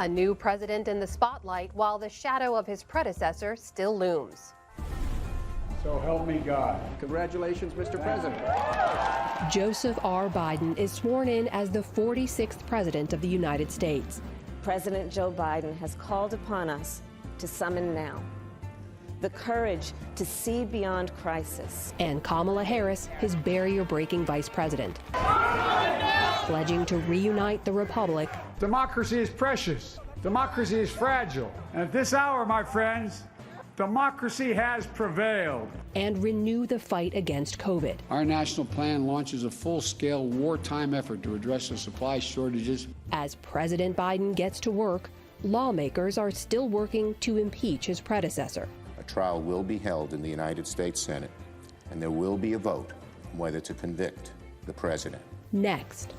A new president in the spotlight while the shadow of his predecessor still looms. So help me God. Congratulations, Mr. President. Joseph R. Biden is sworn in as the 46th president of the United States. President Joe Biden has called upon us to summon now the courage to see beyond crisis. And Kamala Harris, his barrier-breaking vice president, pledging to reunite the republic. Democracy is precious. Democracy is fragile. And at this hour, my friends, democracy has prevailed. And renew the fight against COVID. Our national plan launches a full-scale wartime effort to address the supply shortages. As President Biden gets to work, lawmakers are still working to impeach his predecessor. A trial will be held in the United States Senate, and there will be a vote on whether to convict the president. Next.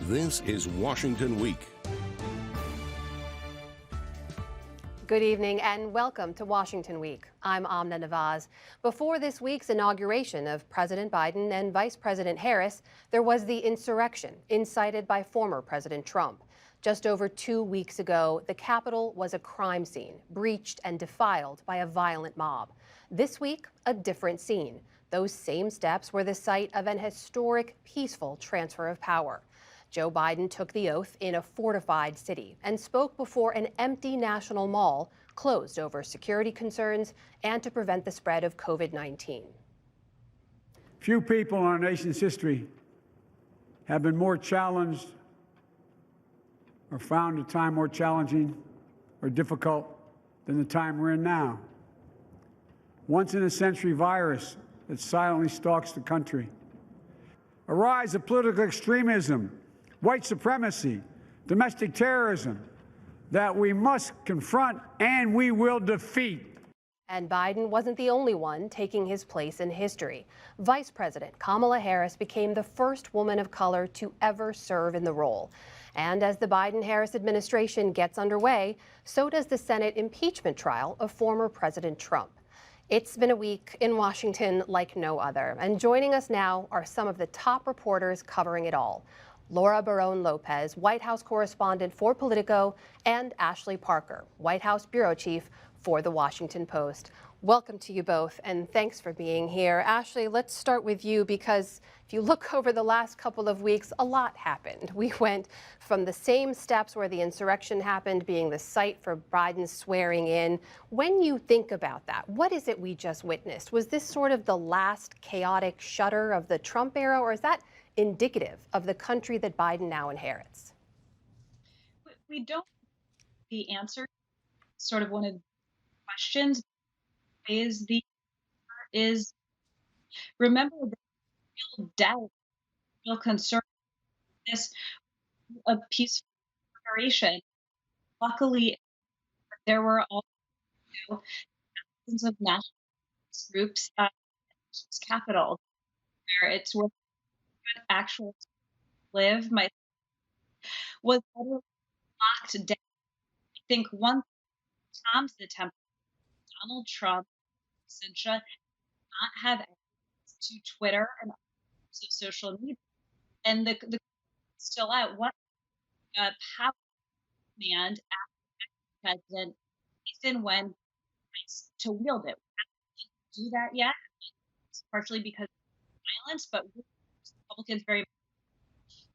This is Washington Week. Good evening and welcome to Washington Week. I'm Amna Nawaz. Before this week's inauguration of President Biden and Vice President Harris, there was the insurrection incited by former President Trump. Just over 2 weeks ago, the Capitol was a crime scene, breached and defiled by a violent mob. This week, a different scene. Those same steps were the site of an historic, peaceful transfer of power. Joe Biden took the oath in a fortified city and spoke before an empty National Mall closed over security concerns and to prevent the spread of COVID-19. Few people in our nation's history have been more challenged or found a time more challenging or difficult than the time we're in now. Once-in-a-century virus that silently stalks the country. A rise of political extremism, white supremacy, domestic terrorism that we must confront and we will defeat. And Biden wasn't the only one taking his place in history. Vice President Kamala Harris became the first woman of color to ever serve in the role. And as the Biden-Harris administration gets underway, so does the Senate impeachment trial of former President Trump. It's been a week in Washington like no other. And joining us now are some of the top reporters covering it all. Laura Barron-Lopez, White House correspondent for Politico, and Ashley Parker, White House bureau chief for The Washington Post. Welcome to you both, and thanks for being here. Ashley, let's start with you because if you look over the last couple of weeks, a lot happened. We went from the same steps where the insurrection happened, being the site for Biden's swearing in. When you think about that, what is it we just witnessed? Was this sort of the last chaotic shudder of the Trump era, or is that indicative of the country that Biden now inherits? We don't know the answer. Sort of one of the questions is remember the real doubt, real concern, this a peaceful inauguration. Luckily, there were also thousands of national groups at the Capitol where it's where actual live was locked down. I think one Tom's attempt, Donald Trump, Sintra, not have access to Twitter and of social media, and the still out. What power command after President Ethan when to wield it? We haven't do that yet, partially because of violence, but Republicans very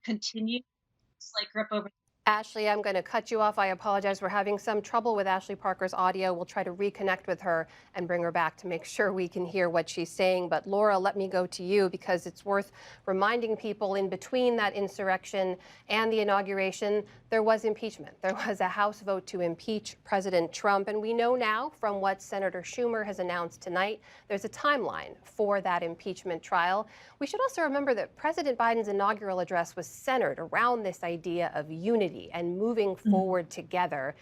continue to grip over. Ashley, I'm going to cut you off. I apologize. We're having some trouble with Ashley Parker's audio. We'll try to reconnect with her and bring her back to make sure we can hear what she's saying. But Laura, let me go to you because it's worth reminding people in between that insurrection and the inauguration, there was impeachment. There was a House vote to impeach President Trump. And we know now from what Senator Schumer has announced tonight, there's a timeline for that impeachment trial. We should also remember that President Biden's inaugural address was centered around this idea of unity and moving forward together.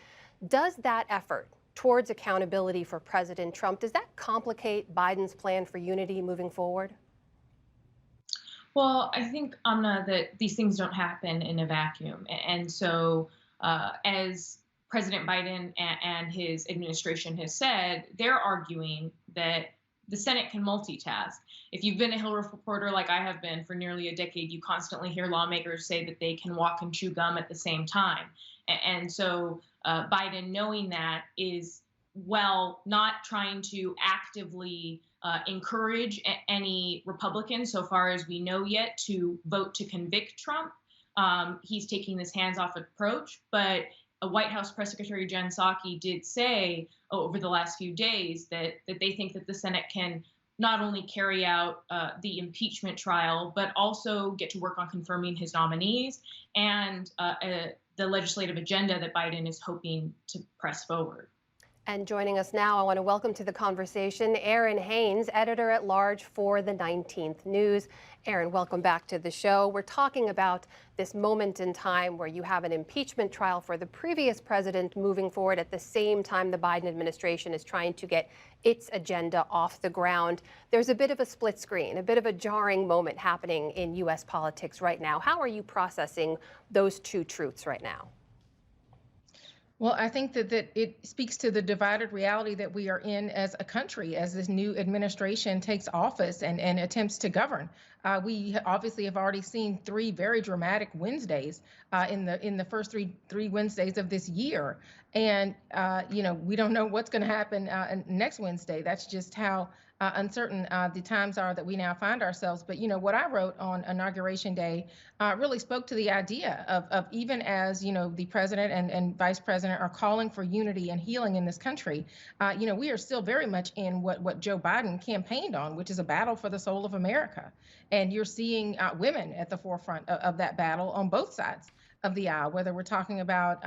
Does that effort towards accountability for President Trump, does that complicate Biden's plan for unity moving forward? Well, I think, Amna, that these things don't happen in a vacuum. And so as President Biden and his administration has said, they're arguing that the Senate can multitask. If you've been a Hill reporter like I have been for nearly a decade, you constantly hear lawmakers say that they can walk and chew gum at the same time. And so Biden, knowing that, is, well, not trying to actively encourage any Republicans, so far as we know yet, to vote to convict Trump. He's taking this hands-off approach, but a White House Press Secretary Jen Psaki did say over the last few days that they think that the Senate can not only carry out the impeachment trial, but also get to work on confirming his nominees and the legislative agenda that Biden is hoping to press forward. And joining us now, I want to welcome to the conversation Errin Haines, editor-at-large for the 19th News. Errin, welcome back to the show. We're talking about this moment in time where you have an impeachment trial for the previous president moving forward at the same time the Biden administration is trying to get its agenda off the ground. There's a bit of a split screen, a bit of a jarring moment happening in U.S. politics right now. How are you processing those two truths right now? Well, I think that it speaks to the divided reality that we are in as a country as this new administration takes office and attempts to govern. We obviously have already seen three very dramatic Wednesdays in the first three Wednesdays of this year. And, we don't know what's going to happen next Wednesday. That's just how uncertain the times are that we now find ourselves. But, what I wrote on Inauguration Day really spoke to the idea of even as, the president and vice president are calling for unity and healing in this country, we are still very much in what Joe Biden campaigned on, which is a battle for the soul of America. And you're seeing women at the forefront of that battle on both sides of the aisle, whether we're talking about,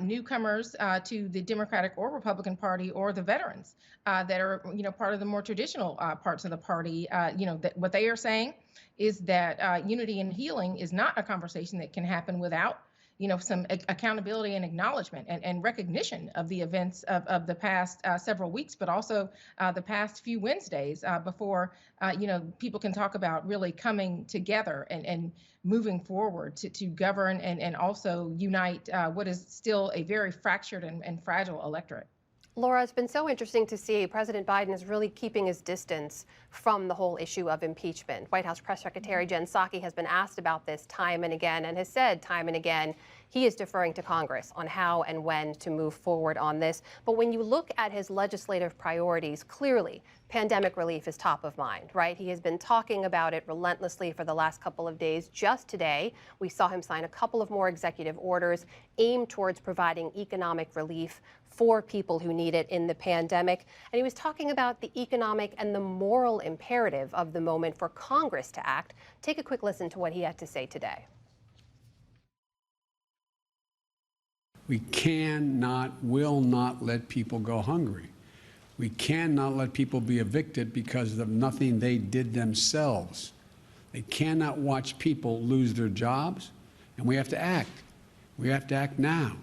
newcomers to the Democratic or Republican Party, or the veterans that are, part of the more traditional parts of the party. That what they are saying is that unity and healing is not a conversation that can happen without, some accountability and acknowledgement and recognition of the events of the past several weeks, but also the past few Wednesdays before, people can talk about really coming together and moving forward to govern and also unite what is still a very fractured and fragile electorate. Laura, it's been so interesting to see President Biden is really keeping his distance from the whole issue of impeachment. White House Press Secretary Jen Psaki has been asked about this time and again and has said time and again he is deferring to Congress on how and when to move forward on this. But when you look at his legislative priorities, clearly pandemic relief is top of mind, right? He has been talking about it relentlessly for the last couple of days. Just today, we saw him sign a couple of more executive orders aimed towards providing economic relief for people who need it in the pandemic. And he was talking about the economic and the moral imperative of the moment for Congress to act. Take a quick listen to what he had to say today. We will not let people go hungry. We cannot let people be evicted because of nothing they did themselves. They cannot watch people lose their jobs, and we have to act. We have to act now.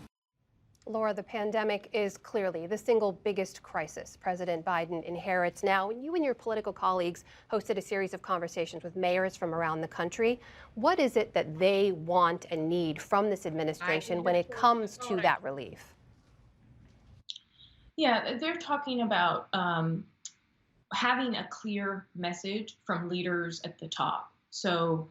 Laura, the pandemic is clearly the single biggest crisis President Biden inherits now. You and your political colleagues hosted a series of conversations with mayors from around the country. What is it that they want and need from this administration when it comes to that relief? Yeah, they're talking about having a clear message from leaders at the top. So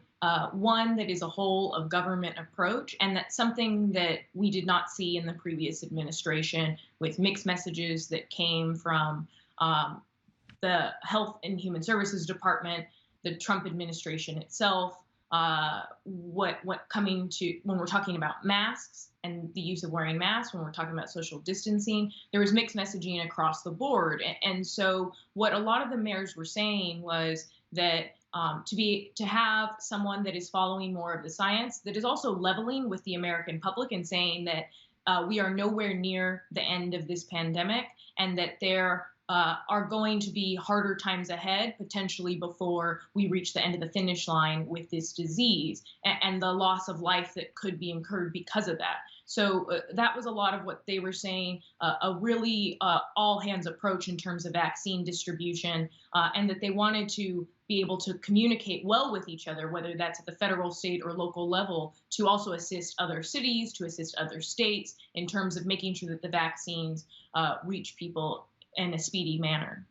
one that is a whole of government approach, and that's something that we did not see in the previous administration, with mixed messages that came from the Health and Human Services Department, the Trump administration itself, what coming to when we're talking about masks and the use of wearing masks, when we're talking about social distancing, there was mixed messaging across the board. And so what a lot of the mayors were saying was that to have someone that is following more of the science, that is also leveling with the American public and saying that we are nowhere near the end of this pandemic, and that there are going to be harder times ahead, potentially before we reach the end of the finish line with this disease and the loss of life that could be incurred because of that. So that was a lot of what they were saying, a really all-hands approach in terms of vaccine distribution, and that they wanted to be able to communicate well with each other, whether that's at the federal, state, or local level, to also assist other cities, to assist other states in terms of making sure that the vaccines reach people in a speedy manner.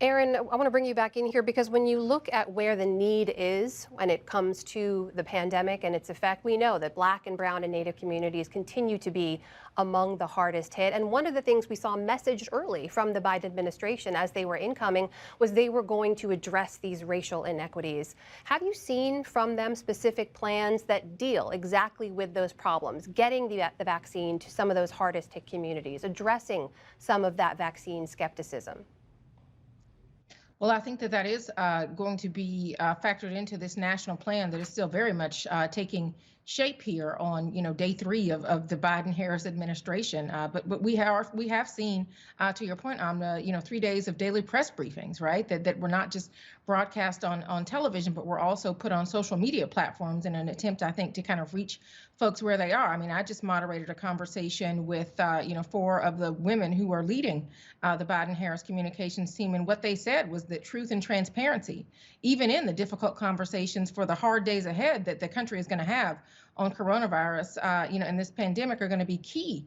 Errin, I want to bring you back in here because when you look at where the need is when it comes to the pandemic and its effect, we know that Black and Brown and Native communities continue to be among the hardest hit. And one of the things we saw messaged early from the Biden administration as they were incoming was they were going to address these racial inequities. Have you seen from them specific plans that deal exactly with those problems, getting the vaccine to some of those hardest hit communities, addressing some of that vaccine skepticism? Well, I think that is going to be factored into this national plan that is still very much taking shape here on, day 3 of the Biden-Harris administration. But we have seen, to your point, Amna, 3 days of daily press briefings, right? That were not just broadcast on television, but were also put on social media platforms in an attempt, I think, to kind of reach folks where they are. I mean, I just moderated a conversation with, 4 of the women who are leading the Biden-Harris communications team, and what they said was that truth and transparency, even in the difficult conversations for the hard days ahead that the country is going to have on coronavirus, and this pandemic, are going to be key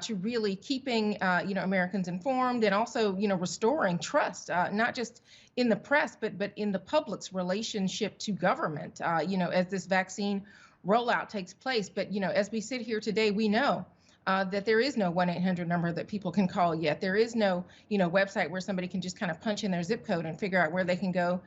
to really keeping, Americans informed, and also, restoring trust, not just in the press, but in the public's relationship to government, as this vaccine rollout takes place. But, as we sit here today, we know that there is no 1-800 number that people can call yet. There is no, website where somebody can just kind of punch in their zip code and figure out where they can go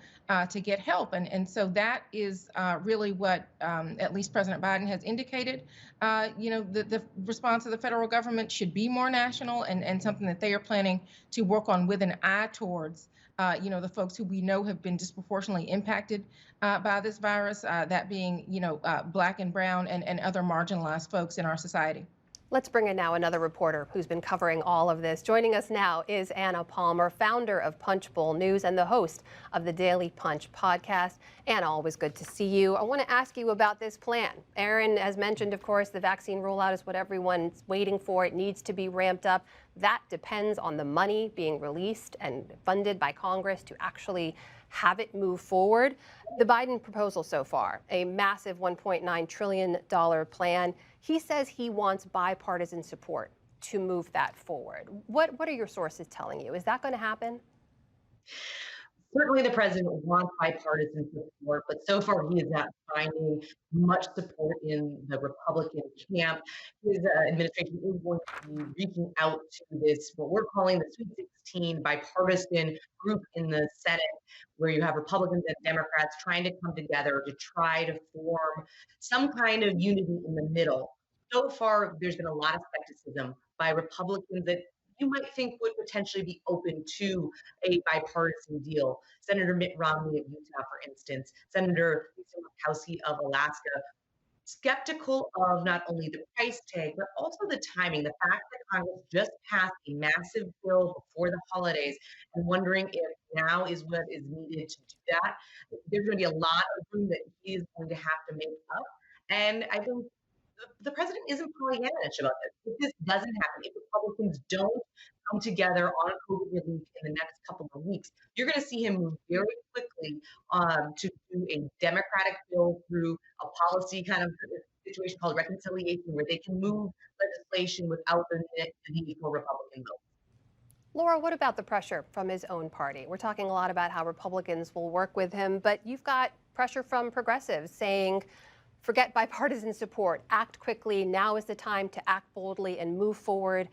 to get help. And so that is really what at least President Biden has indicated. The response of the federal government should be more national, and something that they are planning to work on with an eye towards the folks who we know have been disproportionately impacted by this virus, that being, Black and Brown and other marginalized folks in our society. Let's bring in now another reporter who's been covering all of this. Joining us now is Anna Palmer, founder of Punchbowl News and the host of the Daily Punch podcast. Anna, always good to see you. I want to ask you about this plan. Errin has mentioned, of course, the vaccine rollout is what everyone's waiting for. It needs to be ramped up. That depends on the money being released and funded by Congress to actually have it move forward. The Biden proposal so far, a massive $1.9 trillion plan. He says he wants bipartisan support to move that forward. What are your sources telling you? Is that going to happen? Certainly the president wants bipartisan support, but so far he is not finding much support in the Republican camp. His administration is going to be reaching out to this, what we're calling the Sweet 16 bipartisan group in the Senate, where you have Republicans and Democrats trying to come together to try to form some kind of unity in the middle. So far, there's been a lot of skepticism by Republicans that you might think would potentially be open to a bipartisan deal. Senator Mitt Romney of Utah, for instance, Senator Lisa Murkowski of Alaska, skeptical of not only the price tag, but also the timing. The fact that Congress just passed a massive bill before the holidays, and wondering if now is what is needed to do that. There's going to be a lot of room that he is going to have to make up. And I think the president isn't Pollyannish about this. If this doesn't happen, if Republicans don't come together on COVID relief in the next couple of weeks, you're going to see him move very quickly to do a Democratic bill through a policy kind of situation called reconciliation, where they can move legislation without the need for Republican votes. Laura, what about the pressure from his own party? We're talking a lot about how Republicans will work with him, but you've got pressure from progressives saying, forget bipartisan support, act quickly. Now is the time to act boldly and move forward.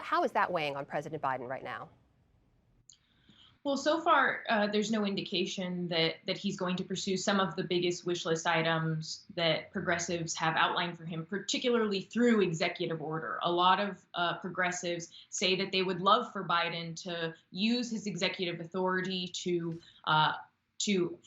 How is that weighing on President Biden right now? Well, so far, there's no indication that he's going to pursue some of the biggest wish list items that progressives have outlined for him, particularly through executive order. A lot of progressives say that they would love for Biden to use his executive authority to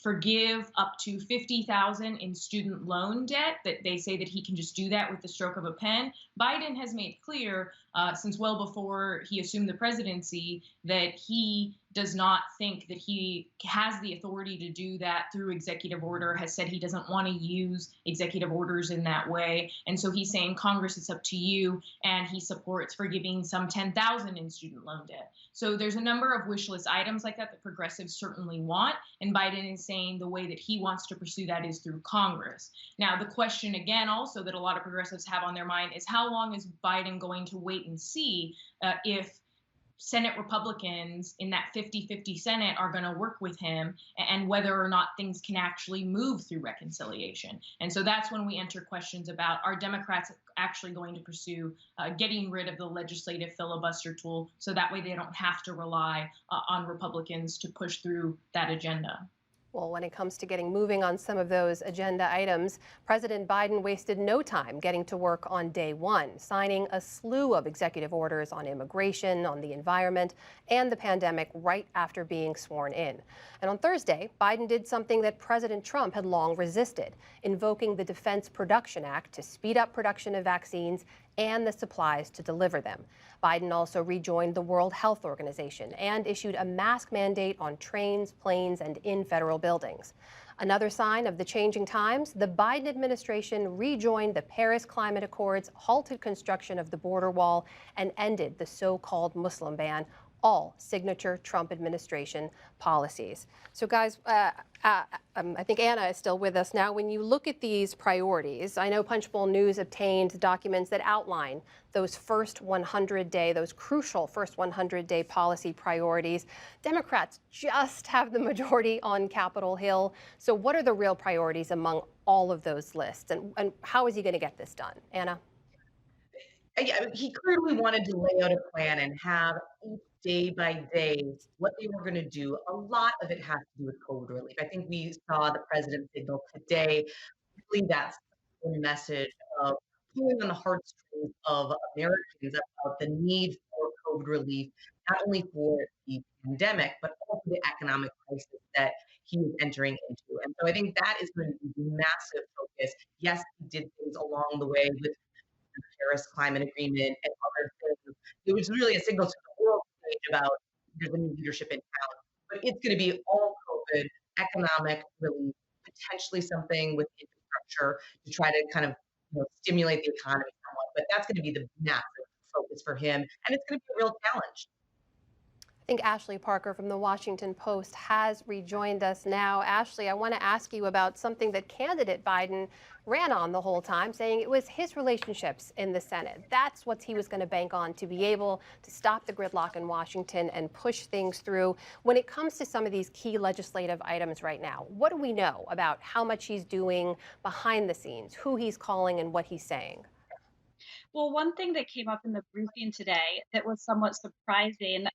forgive up to $50,000 in student loan debt, that they say that he can just do that with the stroke of a pen. Biden has made clear since well before he assumed the presidency that he does not think that he has the authority to do that through executive order, has said he doesn't want to use executive orders in that way. And so he's saying, Congress, it's up to you. And he supports forgiving some $10,000 in student loan debt. So there's a number of wish list items like that progressives certainly want. And Biden is saying the way that he wants to pursue that is through Congress. Now, the question again also that a lot of progressives have on their mind is, how long is Biden going to wait and see if Senate Republicans in that 50-50 Senate are going to work with him, and whether or not things can actually move through reconciliation. And so that's when we enter questions about, are Democrats actually going to pursue getting rid of the legislative filibuster tool so that way they don't have to rely on Republicans to push through that agenda? Well, when it comes to getting moving on some of those agenda items, President Biden wasted no time getting to work on day one, signing a slew of executive orders on immigration, on the environment, and the pandemic right after being sworn in. And on Thursday, Biden did something that President Trump had long resisted, invoking the Defense Production Act to speed up production of vaccines and the supplies to deliver them. Biden also rejoined the World Health Organization and issued a mask mandate on trains, planes, and in federal buildings. Another sign of the changing times, the Biden administration rejoined the Paris Climate Accords, halted construction of the border wall, and ended the so-called Muslim ban, all signature Trump administration policies. So guys, I think Anna is still with us now. When you look at these priorities, I know Punchbowl News obtained documents that outline those first 100-day, those crucial first 100-day policy priorities. Democrats just have the majority on Capitol Hill. So what are the real priorities among all of those lists? And how is he going to get this done? Anna? Yeah, he clearly wanted to lay out a plan and have each day by day what they were going to do. A lot of it has to do with COVID relief. I think we saw the president signal today. Really, that's the message of pulling on the heartstrings of Americans about the need for COVID relief, not only for the pandemic, but also the economic crisis that he is entering into. And so I think that is going to be the massive focus. Yes, he did things along the way with the Paris Climate Agreement and other things. It was really a signal to the world stage about there's a new leadership in town. But it's going to be all COVID, economic relief, potentially something with infrastructure to try to kind of stimulate the economy somewhat. But that's going to be the massive focus for him, and it's going to be a real challenge. I think Ashley Parker from the Washington Post has rejoined us now. Ashley, I want to ask you about something that candidate Biden ran on the whole time, saying it was his relationships in the Senate. That's what he was going to bank on to be able to stop the gridlock in Washington and push things through. When it comes to some of these key legislative items right now, what do we know about how much he's doing behind the scenes, who he's calling and what he's saying? Well, one thing that came up in the briefing today that was somewhat surprising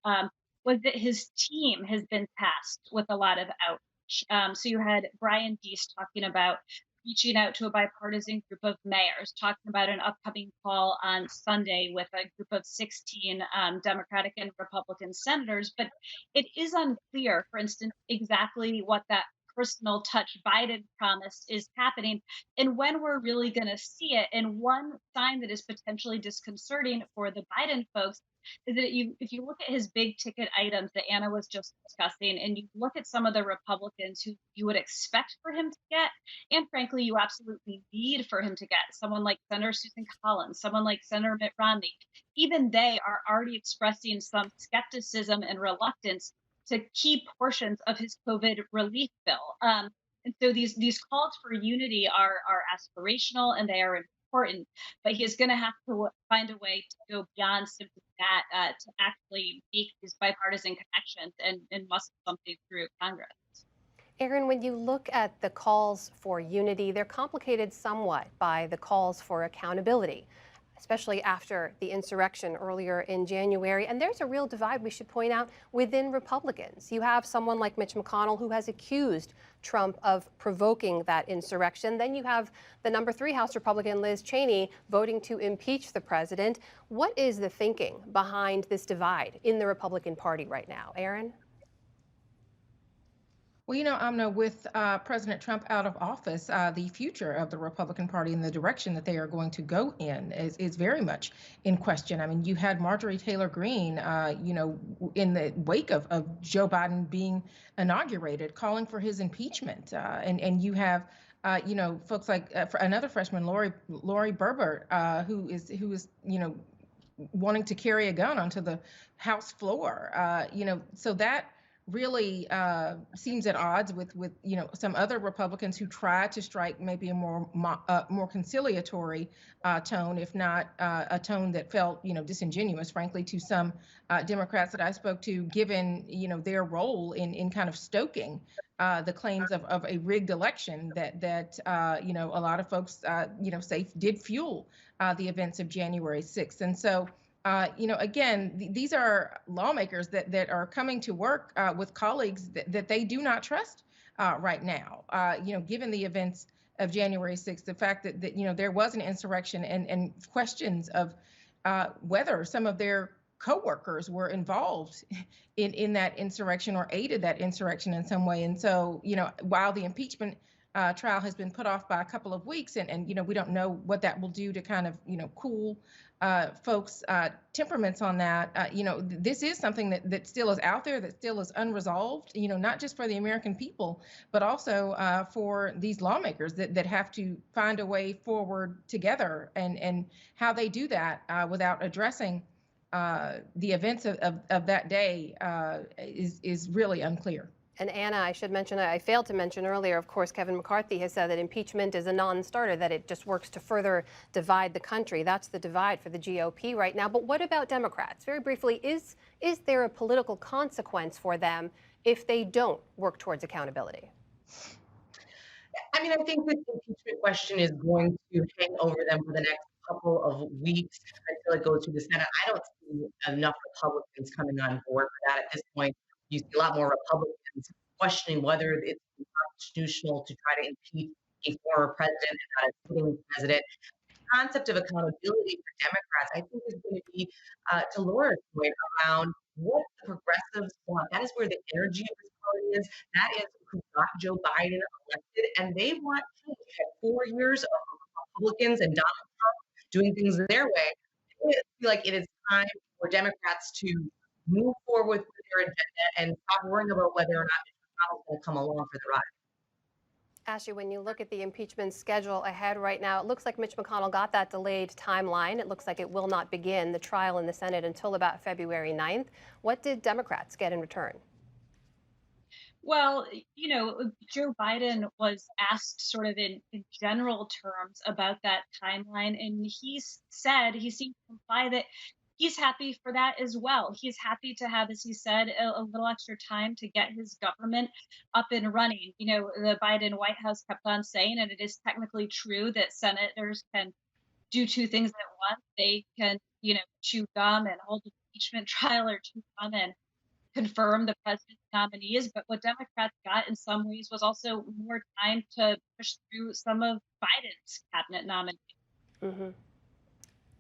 was that his team has been tasked with a lot of outreach. So you had Brian Deese talking about reaching out to a bipartisan group of mayors, talking about an upcoming call on Sunday with a group of 16 Democratic and Republican senators. But it is unclear, for instance, exactly what that personal touch Biden promised is happening and when we're really going to see it. And one sign that is potentially disconcerting for the Biden folks is that if you look at his big ticket items that Anna was just discussing, and you look at some of the Republicans who you would expect for him to get, and frankly, you absolutely need for him to get, someone like Senator Susan Collins, someone like Senator Mitt Romney, even they are already expressing some skepticism and reluctance to key portions of his COVID relief bill. And so these calls for unity are aspirational and they are important, but he is going to have to find a way to go beyond simply that to actually make these bipartisan connections and muscle something through Congress. Errin, when you look at the calls for unity, they're complicated somewhat by the calls for accountability, especially after the insurrection earlier in January. And there's a real divide, we should point out, within Republicans. You have someone like Mitch McConnell who has accused Trump of provoking that insurrection. Then you have the number 3 House Republican, Liz Cheney, voting to impeach the president. What is the thinking behind this divide in the Republican Party right now? Errin? Well, Amna, with President Trump out of office, the future of the Republican Party and the direction that they are going to go in is very much in question. I mean, you had Marjorie Taylor Greene, in the wake of Joe Biden being inaugurated, calling for his impeachment. And you have, folks like another freshman, Lori Berbert, who is wanting to carry a gun onto the House floor. So that really seems at odds with some other Republicans who tried to strike maybe a more conciliatory tone, if not a tone that felt disingenuous, frankly, to some Democrats that I spoke to, given their role in kind of stoking the claims of a rigged election that a lot of folks say did fuel the events of January 6th. And so again, these are lawmakers that are coming to work with colleagues that they do not trust right now. Given the events of January 6th, the fact that there was an insurrection and questions of whether some of their co-workers were involved in that insurrection or aided that insurrection in some way. And so, while the impeachment trial has been put off by a couple of weeks, and we don't know what that will do to kind of cool folks' temperaments on that. This is something that still is out there, that still is unresolved. Not just for the American people, but also for these lawmakers that have to find a way forward together, and how they do that without addressing the events of that day is really unclear. And Anna, I should mention, I failed to mention earlier, of course, Kevin McCarthy has said that impeachment is a non-starter, that it just works to further divide the country. That's the divide for the GOP right now. But what about Democrats? Very briefly, is there a political consequence for them if they don't work towards accountability? I mean, I think this impeachment question is going to hang over them for the next couple of weeks until it goes through the Senate. I don't see enough Republicans coming on board for that at this point. You see a lot more Republicans questioning whether it's constitutional to try to impeach a former president and not a sitting president. The concept of accountability for Democrats, I think, is going to be, to Laura's point, around what the progressives want. That is where the energy of this party is. That is who got Joe Biden elected, and they want change. We had 4 years of Republicans and Donald Trump doing things their way. I feel like it is time for Democrats to move forward with their agenda and stop worrying about whether or not Mitch McConnell's going to come along for the ride. Ashley, when you look at the impeachment schedule ahead right now, it looks like Mitch McConnell got that delayed timeline. It looks like it will not begin the trial in the Senate until about February 9th. What did Democrats get in return? Well, Joe Biden was asked sort of in general terms about that timeline, and he said, he seemed to imply that he's happy for that as well. He's happy to have, as he said, a little extra time to get his government up and running. The Biden White House kept on saying, and it is technically true, that senators can do two things at once. They can, chew gum and hold an impeachment trial, or chew gum and confirm the president's nominees. But what Democrats got in some ways was also more time to push through some of Biden's cabinet nominees. Mm-hmm.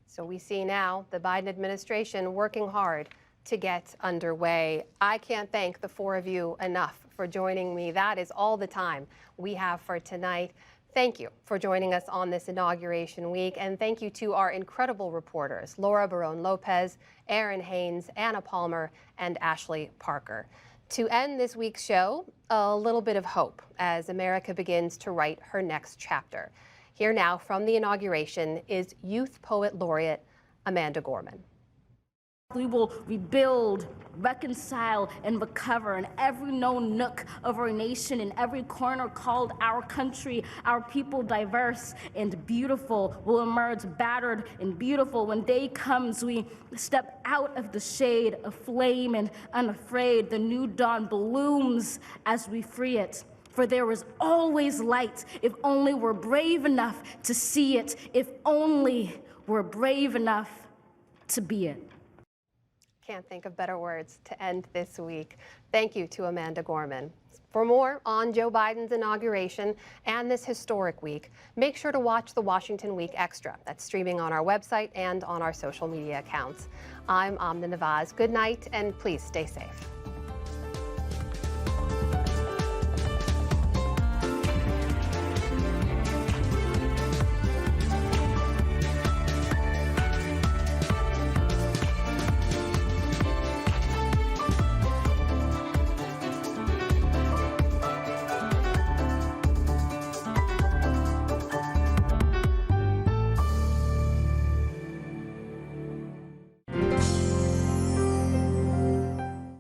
So we see now the Biden administration working hard to get underway. I can't thank the four of you enough for joining me. That is all the time we have for tonight. Thank you for joining us on this inauguration week, and thank you to our incredible reporters, Laura Barron-Lopez, Errin Haines, Anna Palmer, and Ashley Parker. To end this week's show, a little bit of hope as America begins to write her next chapter. Here now from the inauguration is Youth Poet Laureate Amanda Gorman. We will rebuild, reconcile, and recover in every known nook of our nation, in every corner called our country. Our people, diverse and beautiful, will emerge battered and beautiful. When day comes, we step out of the shade, aflame and unafraid. The new dawn blooms as we free it. For there is always light, if only we're brave enough to see it, if only we're brave enough to be it. Can't think of better words to end this week. Thank you to Amanda Gorman. For more on Joe Biden's inauguration and this historic week, make sure to watch the Washington Week Extra. That's streaming on our website and on our social media accounts. I'm Amna Nawaz. Good night, and please stay safe.